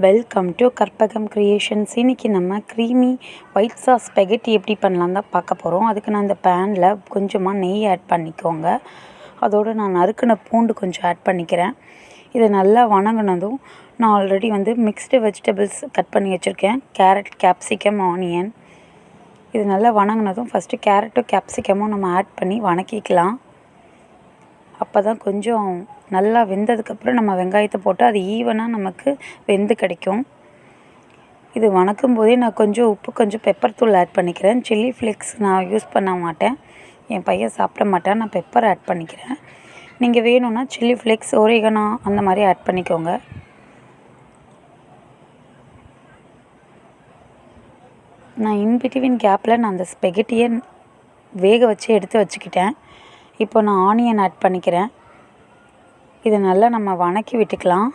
Welcome to Karpagam creations. இன்றைக்கி நம்ம creamy white sauce spaghetti எப்படி பண்ணலாம் தான் பார்க்க போகிறோம். அதுக்கு நான் இந்த பேனில் கொஞ்சமாக நெய் ஆட் பண்ணிக்கோங்க. அதோடு நான் நறுக்கின பூண்டு கொஞ்சம் ஆட் பண்ணிக்கிறேன். இதை நல்லா வணங்கினதும் நான் ஆல்ரெடி மிக்ஸ்டு வெஜிடபிள்ஸ் கட் பண்ணி வச்சுருக்கேன். Carrot, capsicum, onion. இது நல்லா வணங்கினதும் ஃபஸ்ட்டு கேரட்டும் கேப்சிகமும் நம்ம ஆட் பண்ணி வணக்கிக்கலாம். அப்போ தான் கொஞ்சம் நல்லா வெந்ததுக்கப்புறம் நம்ம வெங்காயத்தை போட்டு அது ஈவனாக நமக்கு வெந்து கிடைக்கும். இது வணக்கும் போதே நான் கொஞ்சம் உப்பு, கொஞ்சம் பெப்பர் தூள் ஆட் பண்ணிக்கிறேன். சில்லி ஃப்ளேக்ஸ் நான் யூஸ் பண்ண மாட்டேன், என் பையன் சாப்பிட மாட்டேன். நான் பெப்பர் ஆட் பண்ணிக்கிறேன். நீங்கள் வேணும்னா சில்லி ஃப்ளேக்ஸ், ஒரேகனோ அந்த மாதிரி ஆட் பண்ணிக்கோங்க. நான் இன்பிட்வீன் கேப்பில் நான் அந்த ஸ்பெகட்டியை வேக வச்சு எடுத்து வச்சுக்கிட்டேன். இப்போ நான் ஆனியன் ஆட் பண்ணிக்கிறேன். இதை நல்லா நம்ம வணக்கி விட்டுக்கலாம்.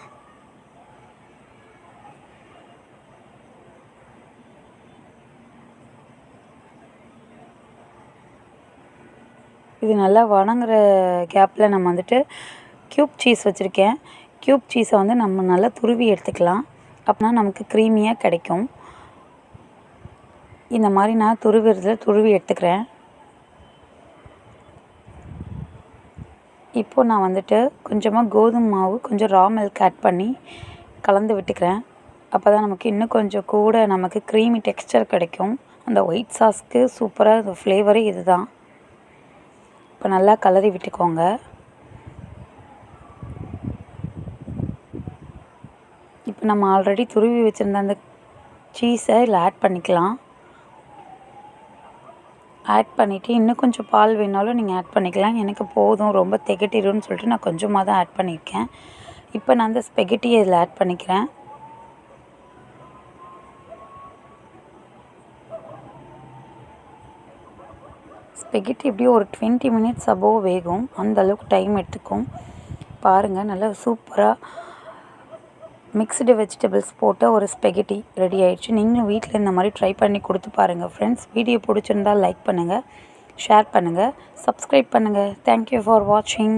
இது நல்லா வணங்குற கேப்பில் நம்ம க்யூப் சீஸ் வச்சுருக்கேன். க்யூப் சீஸை நம்ம நல்லா துருவி எடுத்துக்கலாம். அப்படின்னா நமக்கு க்ரீமியாக கிடைக்கும். இந்த மாதிரி நான் துருவி எடுத்துக்கிறேன். இப்போது நான் கொஞ்சமாக கோதுமை மாவு, கொஞ்சம் ரா மில்க் ஆட் பண்ணி கலந்து விட்டுக்கிறேன். அப்போ தான் நமக்கு இன்னும் கொஞ்சம் கூட நமக்கு க்ரீமி டெக்ஸ்சர் கிடைக்கும். அந்த ஒயிட் சாஸ்க்கு சூப்பராக இந்த ஃப்ளேவரே இது தான். இப்போ நல்லா கலரி விட்டுக்கோங்க. இப்போ நம்ம ஆல்ரெடி துருவி வச்சுருந்த அந்த சீஸை இதில் ஆட் பண்ணிக்கலாம். ஆட் பண்ணிவிட்டு இன்னும் கொஞ்சம் பால் வேணாலும் நீங்கள் ஆட் பண்ணிக்கலாம். எனக்கு போதும், ரொம்ப திகட்டிடும்னு சொல்லிட்டு நான் கொஞ்சமாக தான் ஆட் பண்ணியிருக்கேன். இப்போ நான் அந்த ஸ்பெகட்டியை இதில் ஆட் பண்ணிக்கிறேன். ஸ்பெகட்டி எப்படியும் ஒரு 20 மினிட்ஸ் அபோவ் வேகும். அந்த அளவுக்கு டைம் எடுத்துக்கும். பாருங்கள், நல்லா சூப்பராக மிக்ஸ்டு வெஜிடபிள்ஸ் போட்ட ஒரு ஸ்பெகட்டி ரெடி ஆகிடுச்சு. நீங்களும் வீட்டில் இந்த மாதிரி ட்ரை பண்ணி கொடுத்து பாருங்கள் ஃப்ரெண்ட்ஸ். வீடியோ பிடிச்சிருந்தால் லைக் பண்ணுங்கள், ஷேர் பண்ணுங்கள், சப்ஸ்கிரைப் பண்ணுங்கள். தேங்க்யூ ஃபார் வாட்சிங்.